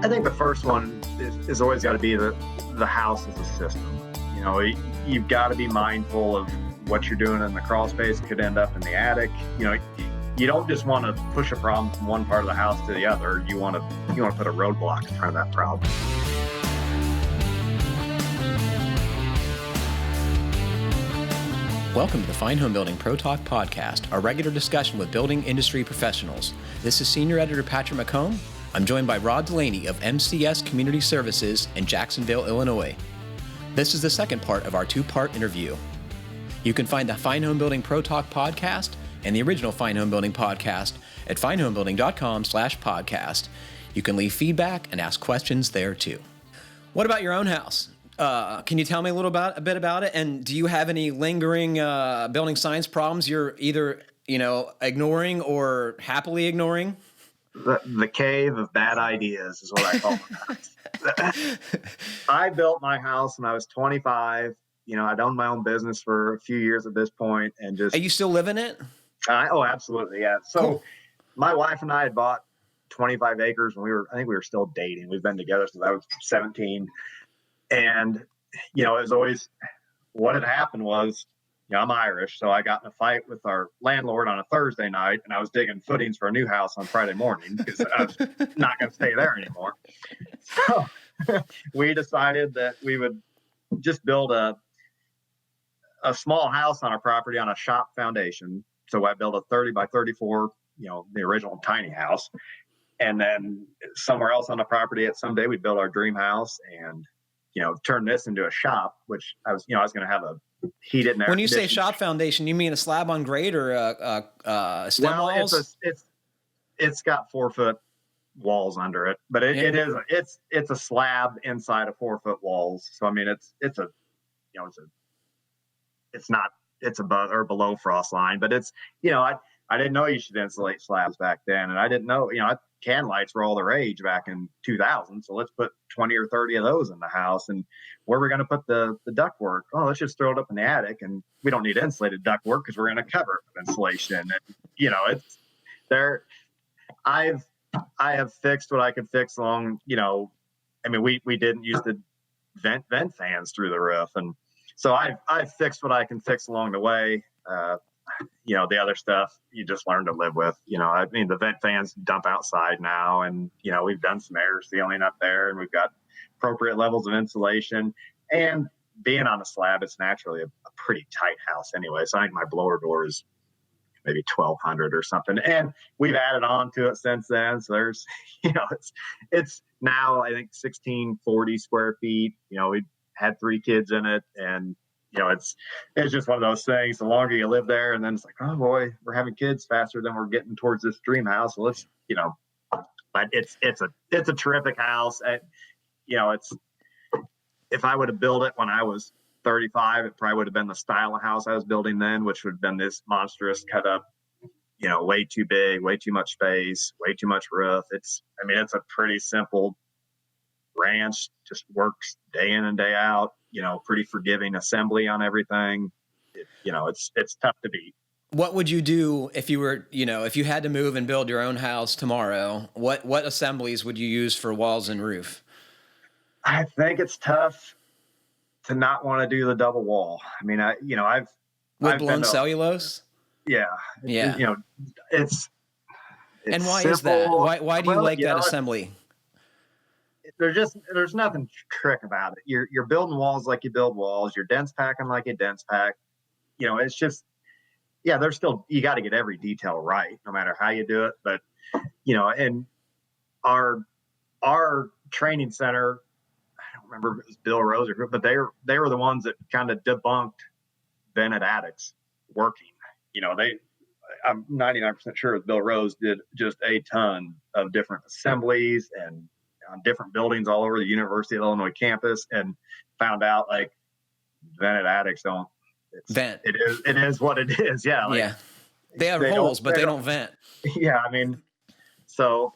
I think the first one is always got to be the house as a system. You know, you've got to be mindful of what you're doing in the crawl space. Could end up in the attic. You know, you don't just want to push a problem from one part of the house to the other. You want to put a roadblock in front of that problem. Welcome to the Fine Homebuilding Pro Talk podcast, our regular discussion with building industry professionals. This is Senior Editor Patrick McComb. I'm joined by Rob Delaney of MCS Community Services in Jacksonville, Illinois. This is the second part of our two-part interview. You can find the Fine Homebuilding Pro Talk podcast and the original Fine Homebuilding podcast at finehomebuilding.com/podcast. You can leave feedback and ask questions there too. What about your own house? Can you tell me a bit about it? And do you have any lingering building science problems you're either, ignoring or happily ignoring? The cave of bad ideas is what I call my house. I built my house when I was 25. I'd owned my own business for a few years at this point, and just. Are you still living it? Oh, absolutely, yeah. So, cool. My wife and I had bought 25 acres when I think we were still dating. We've been together since I was 17. And, it was always, what had happened was, I'm Irish, so I got in a fight with our landlord on a Thursday night, and I was digging footings for a new house on Friday morning because I was not going to stay there anymore. So we decided that we would just build a small house on our property on a shop foundation. So I built a 30 by 34, the original tiny house. And then somewhere else on the property someday we'd build our dream house and turn this into a shop, which I was going to have a heated. When you say shop foundation, you mean a slab on grade or stem walls? It's got 4-foot walls under it, but it's a slab inside of 4-foot walls. So I mean, it's above or below frost line, but it's I didn't know you should insulate slabs back then, and I didn't know can lights were all the rage back in 2000. So let's put 20 or 30 of those in the house. And where we're going to put the ductwork? Oh, let's just throw it up in the attic, and we don't need insulated ductwork because we're going to cover it with insulation. And it's there. I have fixed what I could fix along. We didn't use the vent fans through the roof, and so I've fixed what I can fix along the way. The other stuff you just learn to live with. The vent fans dump outside now, and we've done some air sealing up there, and we've got appropriate levels of insulation. And being on a slab, it's naturally a pretty tight house anyway. So I think my blower door is maybe 1,200 or something, and we've added on to it since then. So there's, it's now I think 1,640 square feet. We had 3 kids in it, and it's just one of those things. The longer you live there, and then it's like, oh boy, we're having kids faster than we're getting towards this dream house. So let's, but it's a terrific house. It's if I would have built it when I was 35, it probably would have been the style of house I was building then, which would have been this monstrous cut up, way too big, way too much space, way too much roof. It's a pretty simple ranch, just works day in and day out. Pretty forgiving assembly on everything. It's tough to beat. What would you do if you were, if you had to move and build your own house tomorrow? What assemblies would you use for walls and roof? I think it's tough to not want to do the double wall. I've blown cellulose. Yeah. It's and why simple. Is that? Why do you like that assembly? There's nothing trick about it. You're building walls like you build walls. You're dense packing like you dense pack. It's just, there's still, you got to get every detail right, no matter how you do it. But, and our training center, I don't remember if it was Bill Rose or who, but they were the ones that kind of debunked vented attics working. I'm 99% sure Bill Rose did just a ton of different assemblies and on different buildings all over the University of Illinois campus, and found out vented attics don't vent. It is what it is. Yeah. They have holes, but they don't vent. Yeah. So,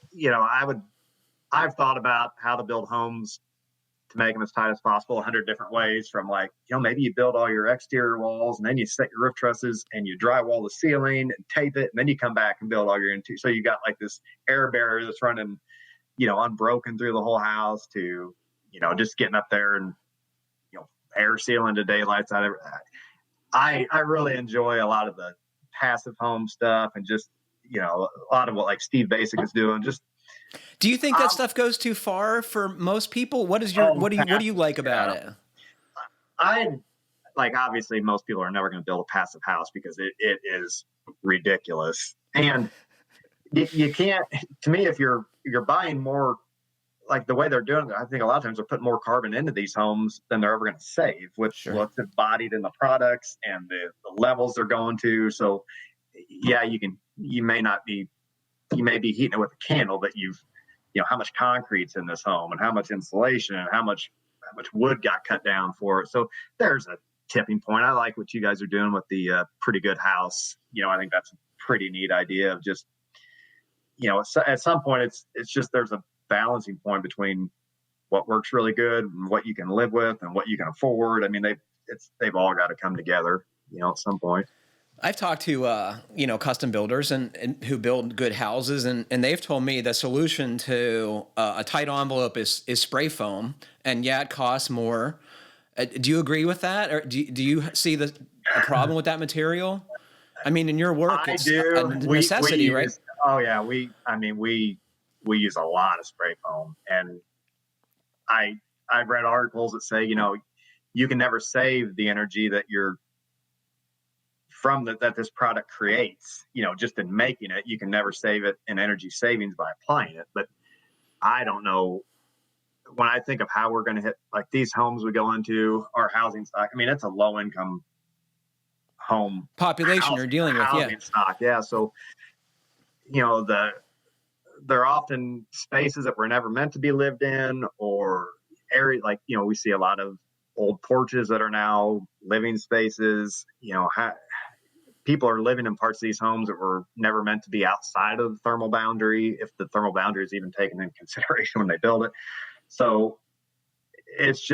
I've thought about how to build homes to make them as tight as possible, 100 different ways, from maybe you build all your exterior walls, and then you set your roof trusses and you drywall the ceiling and tape it, and then you come back and build all your interior. So you got this air barrier that's running unbroken through the whole house to, just getting up there and, air sealing to daylights. I really enjoy a lot of the passive home stuff and just, a lot of what like Steve Basic is doing. Just, do you think that stuff goes too far for most people? What do you like about it? Obviously most people are never going to build a passive house because it is ridiculous. And you can't, to me, if you're buying more, like the way they're doing it, I think a lot of times they're putting more carbon into these homes than they're ever going to save with what's embodied in the products and the levels they're going to. So yeah, you may be heating it with a candle, but how much concrete's in this home and how much insulation and how much wood got cut down for it. So there's a tipping point. I like what you guys are doing with the Pretty Good House. I think that's a pretty neat idea of just, at some point it's just, there's a balancing point between what works really good and what you can live with and what you can afford. I mean, they've all got to come together, at some point. I've talked to, custom builders and who build good houses, and they've told me the solution to a tight envelope is spray foam. And yeah, it costs more. Do you agree with that? Or do you see a problem with that material? I mean, in your work, it's a necessity, right? Oh yeah. We use a lot of spray foam, and I've read articles that say, you can never save the energy that that this product creates, just in making it. You can never save it in energy savings by applying it. But I don't know, when I think of how we're going to hit like these homes we go into, our housing stock, I mean, it's a low income home population you're dealing with. Yeah. Stock. Yeah. So, they're often spaces that were never meant to be lived in, or area, like, we see a lot of old porches that are now living spaces. People are living in parts of these homes that were never meant to be outside of the thermal boundary, if the thermal boundary is even taken into consideration when they build it. So it's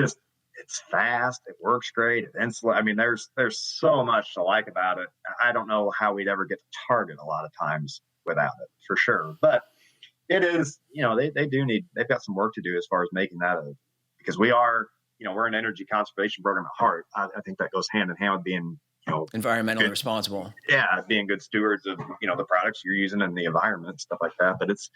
fast. It works great. I mean, there's so much to like about it. I don't know how we'd ever get to target a lot of times without it, for sure. But it is, they've got some work to do as far as making that because we're an energy conservation program at heart. I think that goes hand in hand with being, environmentally responsible. Yeah. Being good stewards of, the products you're using in the environment, stuff like that. But it's,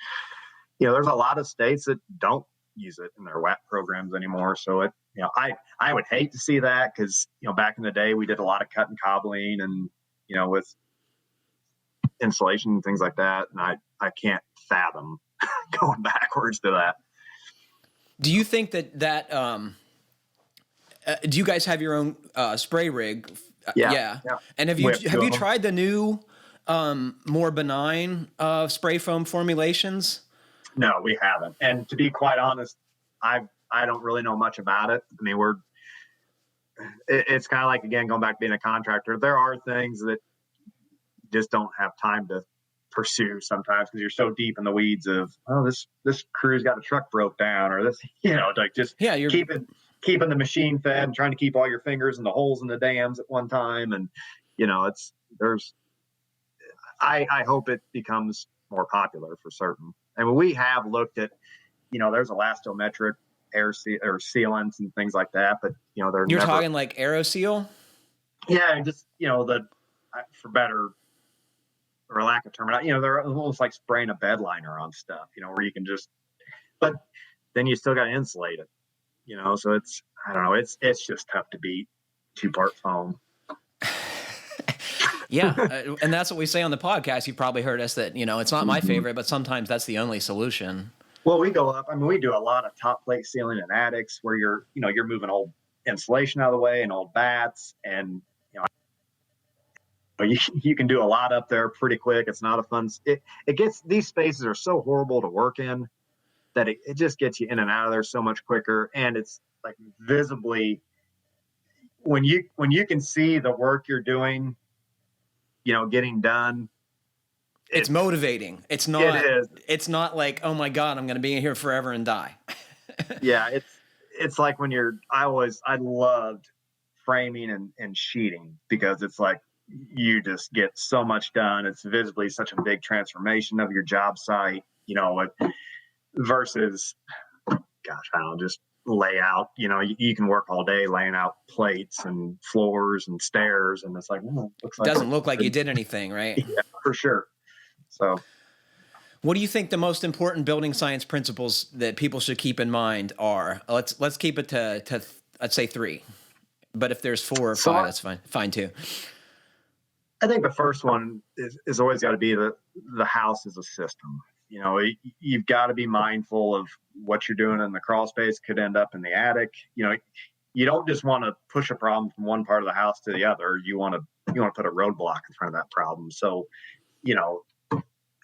there's a lot of states that don't use it in their WAP programs anymore. So I would hate to see that, because, back in the day we did a lot of cut and cobbling and, with insulation and things like that. And I can't fathom going backwards to that. Do you think that do you guys have your own spray rig? Yeah. And have you tried the new, more benign spray foam formulations? No, we haven't. And to be quite honest, I don't really know much about it. I mean, it's kind of like, again, going back to being a contractor, there are things that just don't have time to pursue sometimes because you're so deep in the weeds of, this crew's got a truck broke down, or this, like just you're keeping the machine fed and trying to keep all your fingers in the holes in the dams at one time. And, I hope it becomes more popular for certain. And we have looked at, there's elastometric air or sealants and things like that, but you're talking like AeroSeal. Yeah. Just, for better or lack of terminology, they're almost like spraying a bed liner on stuff, where you can but then you still got to insulate it, so it's, I don't know, it's just tough to beat 2-part foam. Yeah. And that's what we say on the podcast. You've probably heard us that, it's not my favorite, but sometimes that's the only solution. Well, we go up. I mean, we do a lot of top plate sealing in attics where you're moving old insulation out of the way and old bats, and, you can do a lot up there pretty quick. It's not a fun. These spaces are so horrible to work in that it just gets you in and out of there so much quicker. And it's like visibly, when you can see the work you're doing, getting done. It's motivating. It's not like, oh my God, I'm going to be in here forever and die. Yeah. It's like when I loved framing and sheeting, because it's like, you just get so much done. It's visibly such a big transformation of your job site. versus, gosh, I don't know, just lay out, you can work all day laying out plates and floors and stairs. And it's like, looks like Doesn't look like you did anything, right? Yeah, for sure. So what do you think the most important building science principles that people should keep in mind are? Let's keep it to let's say 3. But if there's 4 or 5, that's fine. Fine too. I think the first one is always got to be the house is a system. You've got to be mindful of what you're doing in the crawl space could end up in the attic. You don't just want to push a problem from one part of the house to the other. You want to put a roadblock in front of that problem. So,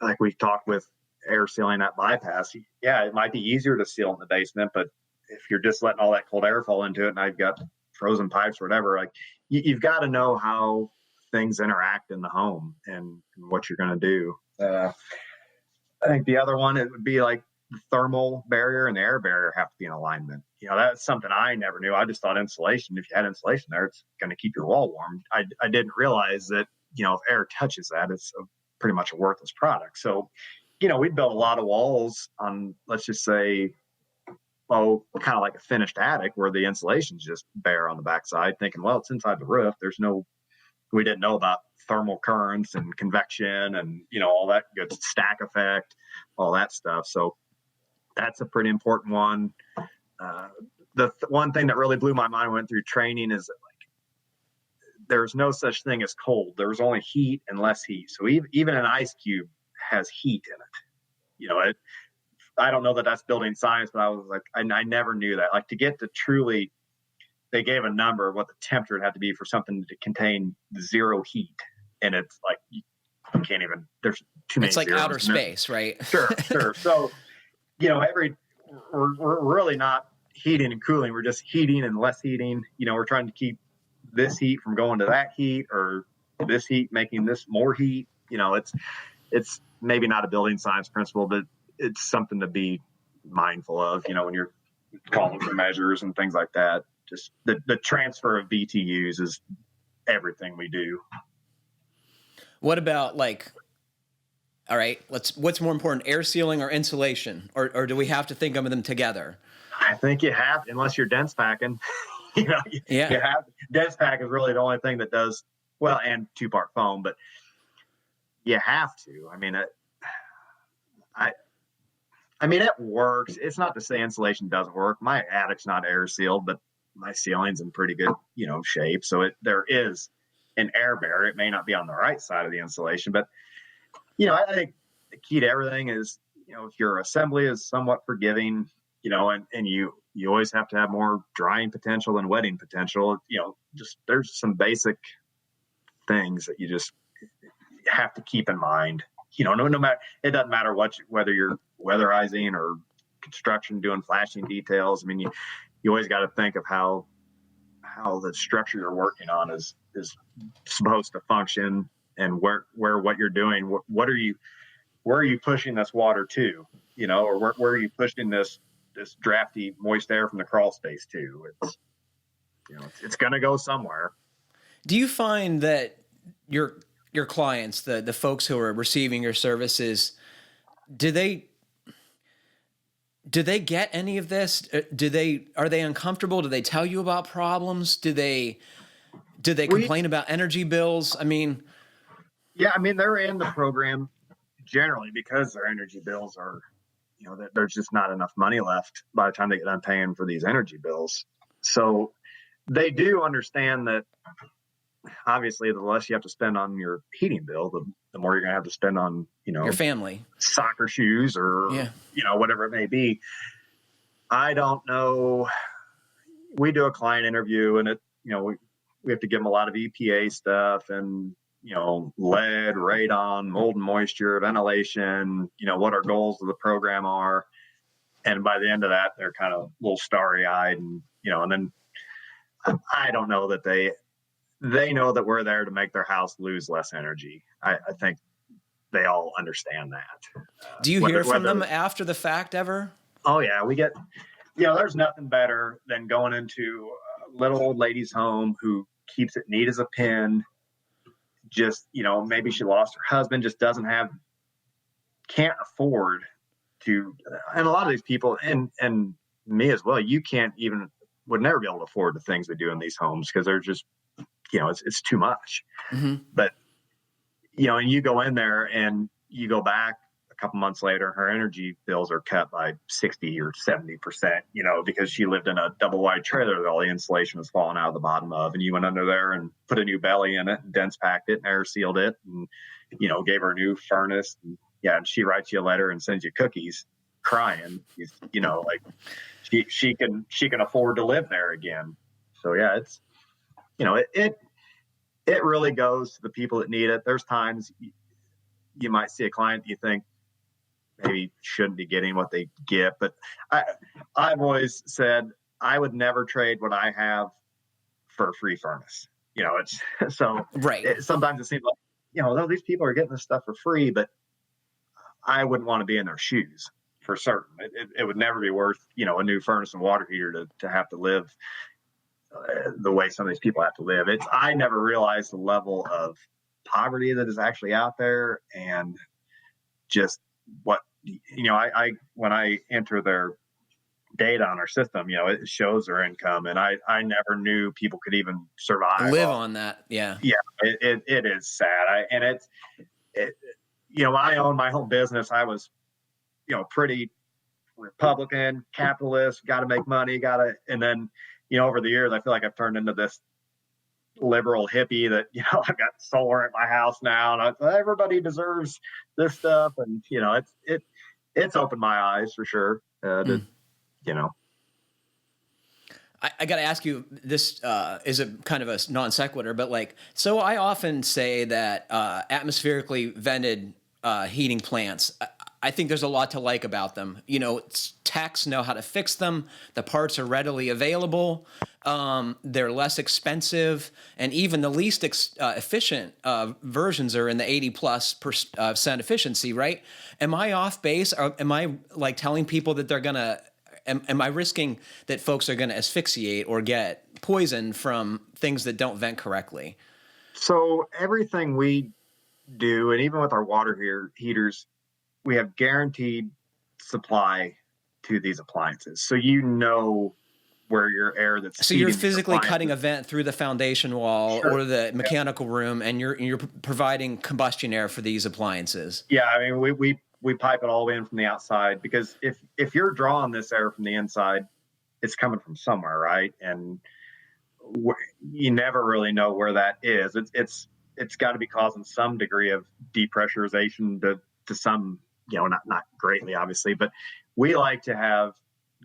like we talked with air sealing that bypass, yeah, it might be easier to seal in the basement, but if you're just letting all that cold air fall into it and I've got frozen pipes or whatever, like you've got to know how things interact in the home and what you're going to do. I think the other one, it would be like the thermal barrier and the air barrier have to be in alignment. That's something I never knew. I just thought insulation, if you had insulation there, it's going to keep your wall warm. I didn't realize that, if air touches that, it's pretty much a worthless product. So, we built a lot of walls on, let's just say, kind of like a finished attic where the insulation's just bare on the backside, thinking, well, it's inside the roof. We didn't know about thermal currents and convection and, all that good stack effect, all that stuff. So that's a pretty important one. The one thing that really blew my mind when I went through training is that, there's no such thing as cold. There's only heat and less heat. So even an ice cube has heat in it. I don't know that that's building science, but I was like, I never knew that. Like to get to truly, they gave a number of what the temperature would have to be for something to contain 0 heat. And it's like, you can't even, there's too many. It's like zeros outer space, right? Sure. So, we're really not heating and cooling. We're just heating and less heating. We're trying to keep this heat from going to that heat, or this heat making this more heat. It's maybe not a building science principle, but it's something to be mindful of, when you're calling for measures and things like that. Just the transfer of BTUs is everything we do. What about all right, what's more important, air sealing or insulation? Or do we have to think of them together? I think you have, unless you're dense packing. You have dense pack is really the only thing that does well, and 2-part foam, but you have to. I mean, it works. It's not to say insulation doesn't work. My attic's not air sealed, but my ceiling's in pretty good, shape. So there is an air barrier. It may not be on the right side of the insulation, but I think the key to everything is, if your assembly is somewhat forgiving, and you always have to have more drying potential than wetting potential. Just there's some basic things that you just have to keep in mind. No matter, it doesn't matter whether you're weatherizing or construction doing flashing details. I mean, you always got to think of how the structure you're working on is supposed to function, and where what you're doing, where are you pushing this water to, or where are you pushing this drafty moist air from the crawl space to? It's going to go somewhere. Do you find that your clients, the folks who are receiving your services, do they get any of this? Are they uncomfortable? Do they tell you about problems? Do they complain about energy bills? I mean, they're in the program generally because their energy bills are, there's just not enough money left by the time they get done paying for these energy bills. So they do understand that obviously the less you have to spend on your heating bill, the more you're going to have to spend on, your family, soccer shoes or, whatever it may be. I don't know. We do a client interview and we have to give them a lot of EPA stuff and, lead, radon, mold and moisture, ventilation, what our goals of the program are. And by the end of that, they're kind of a little starry-eyed and then I don't know that they know that we're there to make their house lose less energy. I think they all understand that. Do you hear from them after the fact ever? Oh yeah, we get, there's nothing better than going into a little old lady's home who keeps it neat as a pin. Just, maybe she lost her husband, just can't afford and a lot of these people and me as well, would never be able to afford the things we do in these homes because they're just, it's too much. Mm-hmm. But, and you go in there and you go back a couple months later, her energy bills are cut by 60 or 70%, because she lived in a double wide trailer that all the insulation was falling out of the bottom of. And you went under there and put a new belly in it and dense packed it and air sealed it and, gave her a new furnace. And she writes you a letter and sends you cookies crying, like she can afford to live there again. So yeah, it's, it really goes to the people that need it. There's times you might see a client you think maybe shouldn't be getting what they get, but I've always said I would never trade what I have for a free furnace. It's so right. Sometimes it seems like, these people are getting this stuff for free, but I wouldn't want to be in their shoes for certain. It would never be worth, a new furnace and water heater to have to live the way some of these people have to live. I never realized the level of poverty that is actually out there, and just what, when I enter their data on our system, it shows their income, and I never knew people could even live on that. Yeah. It is sad. When I owned my home business, I was, pretty Republican, capitalist, got to make money, and then, over the years, I feel like I've turned into this liberal hippie that, I've got solar at my house now, and everybody deserves this stuff. And, it's opened my eyes for sure. I got to ask you, this is a kind of a non sequitur, but so I often say that atmospherically vented heating plants, I think there's a lot to like about them. Techs know how to fix them. The parts are readily available. They're less expensive, and even the least efficient versions are in the 80+% efficiency. Right? Am I off base? Or am I telling people that they're gonna? Am I risking that folks are gonna asphyxiate or get poisoned from things that don't vent correctly? So everything we do, and even with our water heaters, we have guaranteed supply to these appliances. So where your air that's so you're physically cutting a vent through the foundation wall or the mechanical room, and you're providing combustion air for these appliances. Yeah, I mean we pipe it all in from the outside, because if you're drawing this air from the inside, it's coming from somewhere, right? And you never really know where that is. It's got to be causing some degree of depressurization to some, not greatly, obviously, but we like to have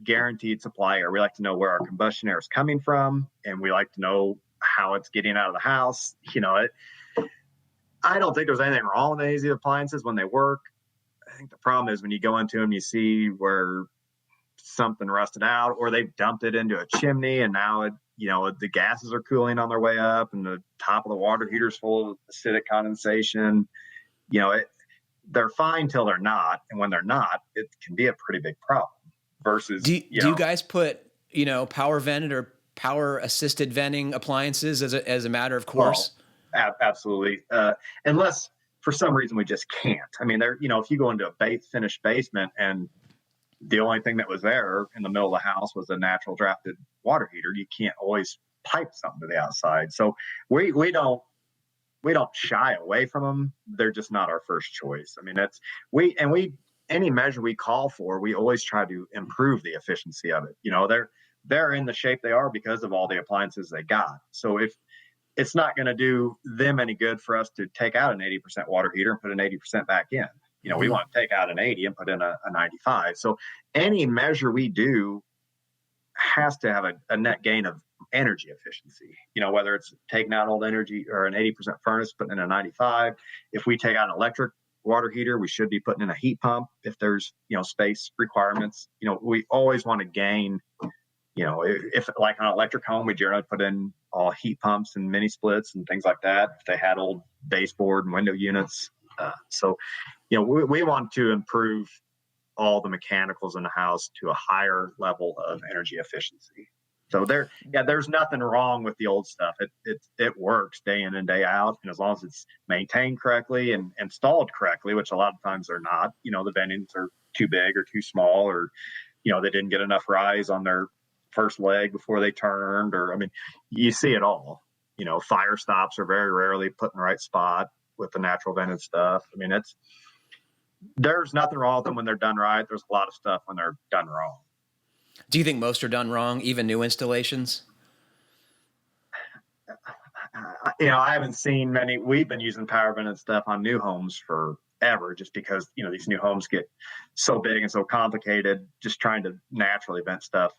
guaranteed supply air. We like to know where our combustion air is coming from, and we like to know how it's getting out of the house. I don't think there's anything wrong with any of these appliances when they work. I think the problem is when you go into them, you see where something rusted out, or they've dumped it into a chimney, and now the gases are cooling on their way up, and the top of the water heater is full of acidic condensation. They're fine till they're not, and when they're not, it can be a pretty big problem. Versus, do you guys put power vented or power assisted venting appliances as a matter of course? Well, absolutely, unless for some reason we just can't. I mean, if you go into a finished basement and the only thing that was there in the middle of the house was a natural drafted water heater, you can't always pipe something to the outside. So we don't shy away from them. They're just not our first choice. I mean, any measure we call for, we always try to improve the efficiency of it. They're in the shape they are because of all the appliances they got. So if it's not going to do them any good for us to take out an 80% water heater and put an 80% back in. We want to take out an 80 and put in a 95. So any measure we do has to have a net gain of energy efficiency, whether it's taking out old energy or an 80% furnace, putting in a 95. If we take out an electric water heater, we should be putting in a heat pump. If there's, space requirements, we always want to gain, if like on an electric home, we generally put in all heat pumps and mini splits and things like that. If they had old baseboard and window units. We want to improve all the mechanicals in the house to a higher level of energy efficiency. So there's nothing wrong with the old stuff. It works day in and day out. And as long as it's maintained correctly and installed correctly, which a lot of times they're not, the ventings are too big or too small, or, they didn't get enough rise on their first leg before they turned, or, I mean, you see it all. Fire stops are very rarely put in the right spot with the natural vented stuff. I mean, there's nothing wrong with them when they're done right. There's a lot of stuff when they're done wrong. Do you think most are done wrong, even new installations? I haven't seen many. We've been using power vented stuff on new homes forever, just because, these new homes get so big and so complicated. Just trying to naturally vent stuff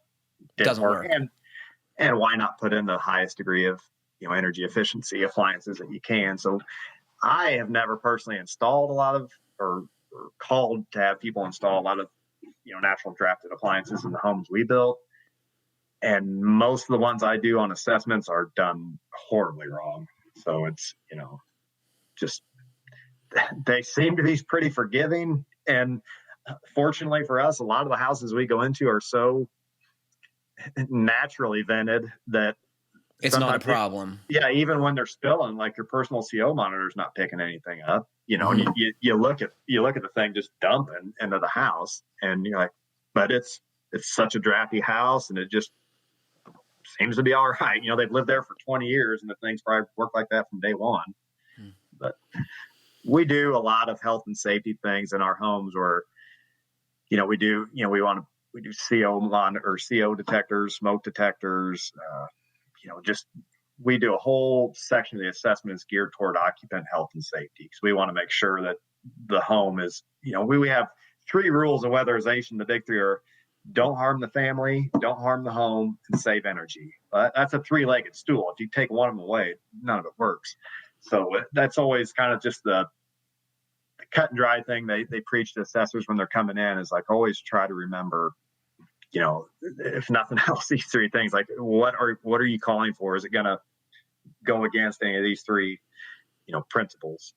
doesn't work. And why not put in the highest degree of, energy efficiency appliances that you can? So I have never personally installed a lot of, or called to have people install a lot of, natural drafted appliances in the homes we built. And most of the ones I do on assessments are done horribly wrong. So it's, just, they seem to be pretty forgiving. And fortunately for us, a lot of the houses we go into are so naturally vented that it's not a problem. Even when they're spilling, like your personal CO monitor is not picking anything up, Mm-hmm. and you look at the thing just dumping into the house, and you're like, but it's such a drafty house, and it just seems to be all right. They've lived there for 20 years, and the things probably work like that from day one. Mm-hmm. But we do a lot of health and safety things in our homes where, we do CO monitor or CO detectors, smoke detectors, we do a whole section of the assessment is geared toward occupant health and safety, because we want to make sure that the home is, we have 3 rules of weatherization. The big 3 are: don't harm the family, don't harm the home, and save energy. That's a 3-legged stool. If you take one of them away, none of it works. So that's always kind of just the cut and dry thing they preach to assessors when they're coming in, is like, always try to remember, if nothing else, these 3 things. Like, what are you calling for? Is it going to go against any of these 3, principles?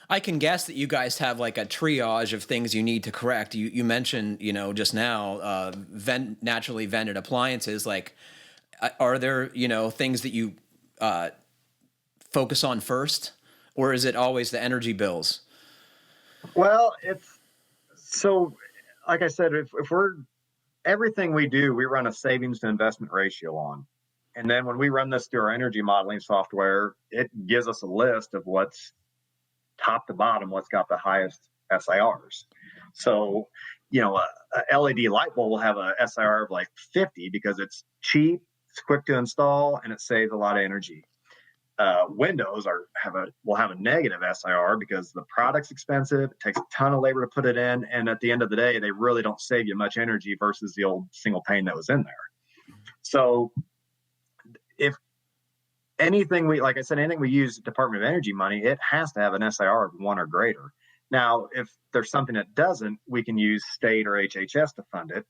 I can guess that you guys have like a triage of things you need to correct. You mentioned, just now, naturally vented appliances. Like, are there, things that you focus on first, or is it always the energy bills? Well, it's so, like I said, if we're, everything we do, we run a savings to investment ratio on. And then when we run this through our energy modeling software, it gives us a list of what's top to bottom, what's got the highest SIRs. So, a LED light bulb will have a SIR of like 50 because it's cheap, it's quick to install, and it saves a lot of energy. Windows will have a negative SIR because the product's expensive. It takes a ton of labor to put it in, and at the end of the day, they really don't save you much energy versus the old single pane that was in there. So, if anything anything we use Department of Energy money, it has to have an SIR of 1 or greater. Now, if there's something that doesn't, we can use state or HHS to fund it,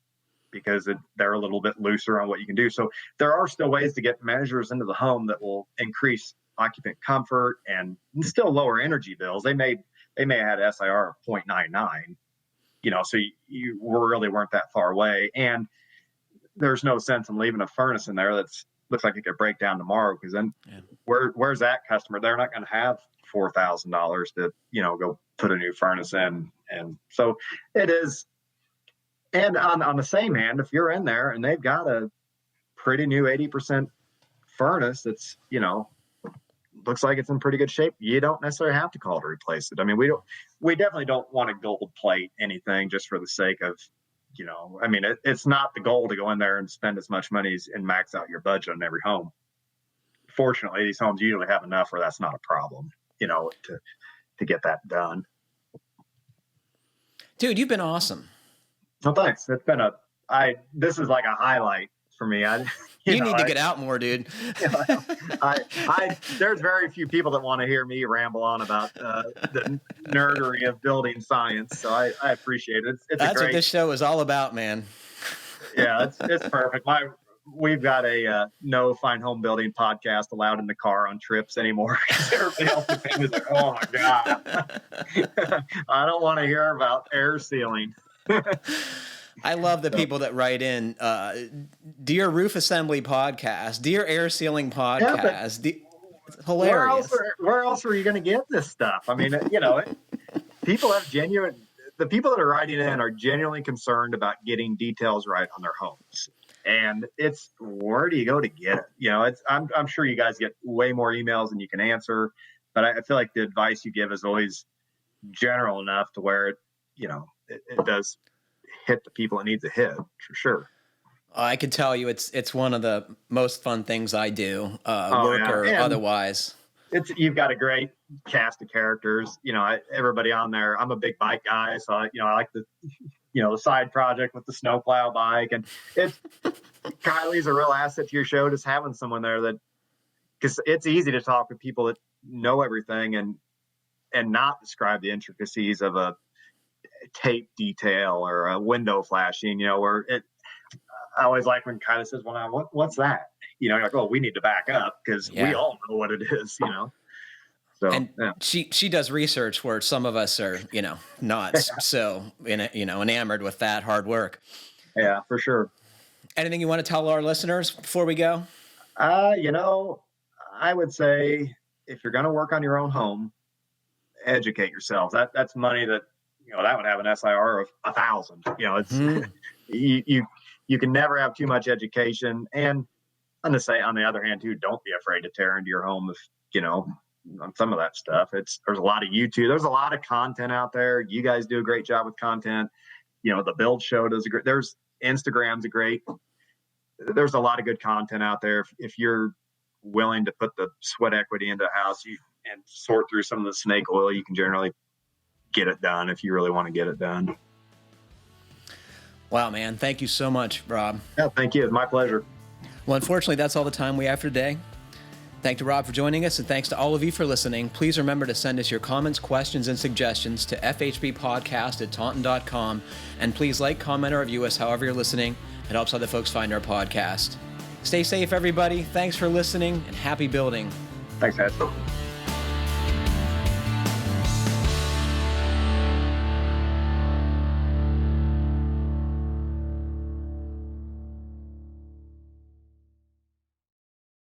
because they're a little bit looser on what you can do. So there are still ways to get measures into the home that will increase occupant comfort and still lower energy bills. They may have had SIR of 0.99, so you really weren't that far away. And there's no sense in leaving a furnace in there that's looks like it could break down tomorrow, because then where's that customer? They're not going to have $4,000 to go put a new furnace in. And so it is. And on the same hand, if you're in there and they've got a pretty new 80% furnace that's, looks like it's in pretty good shape, you don't necessarily have to call to replace it. I mean, we definitely don't want to gold plate anything just for the sake of, it's not the goal to go in there and spend as much money and max out your budget on every home. Fortunately, these homes usually have enough where that's not a problem, to get that done. Dude, you've been awesome. Well, thanks. It's been this is like a highlight for me. You need to get out more, dude. There's very few people that want to hear me ramble on about the nerdery of building science. So I appreciate it. That's what this show is all about, man. Yeah, it's perfect. We've got a no Fine Homebuilding podcast allowed in the car on trips anymore. Everybody else is like, oh my God. I don't want to hear about air sealing. I love the people that write in, Dear Roof Assembly Podcast, Dear Air Sealing Podcast. It's hilarious. Where else are you going to get this stuff? I mean, people have genuine, the people that are writing in are genuinely concerned about getting details right on their homes. And it's, where do you go to get it? You know, I'm sure you guys get way more emails than you can answer, but I feel like the advice you give is always general enough to where it does hit the people it needs to hit, for sure. I can tell you it's one of the most fun things I do, work or otherwise. You've got a great cast of characters. Everybody on there. I'm a big bike guy, so I like the side project with the snowplow bike, and Kylie's a real asset to your show. Just having someone there because it's easy to talk with people that know everything and not describe the intricacies of a tape detail or a window flashing. I always like when Kylie says, "Well, what's that?" You're like, "Oh, we need to back up because we all know what it is." So, and she does research where some of us are, not so enamored with that hard work. Yeah, for sure. Anything you want to tell our listeners before we go? I would say if you're going to work on your own home, educate yourself. That's money that that would have an SIR of 1,000. It's you can never have too much education. And I'm gonna say, on the other hand, too, don't be afraid to tear into your home if on some of that stuff. There's a lot of YouTube. There's a lot of content out there. You guys do a great job with content. The Build Show does a great. There's Instagram's a great. There's a lot of good content out there. If you're willing to put the sweat equity into a house, and sort through some of the snake oil, you can generally get it done if you really want to get it done. Wow, man. Thank you so much, Rob. Yeah, thank you. It's my pleasure. Well, unfortunately, that's all the time we have for today. Thank to Rob for joining us, and thanks to all of you for listening. Please remember to send us your comments, questions, and suggestions to fhbpodcast@taunton.com. And please like, comment, or review us however you're listening. It helps other folks find our podcast. Stay safe, everybody. Thanks for listening, and happy building. Thanks, guys.